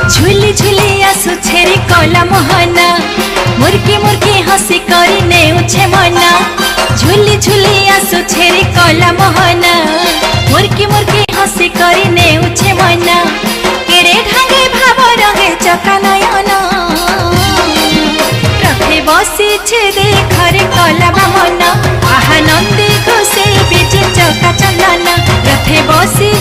झुली झुली आसु छेरी कला मोहना मुर्की मुर्की हसी करी नेउछे मना झुली झुली आसु छेरी कला मोहना मुर्की मुर्की हसी करी नेउछे मना केरे ढांगे भाव रंगे चका नयना रथे बसी छे देखरे कला मना आहा नंदी घोषे बिजे चका चंदना रथे बसी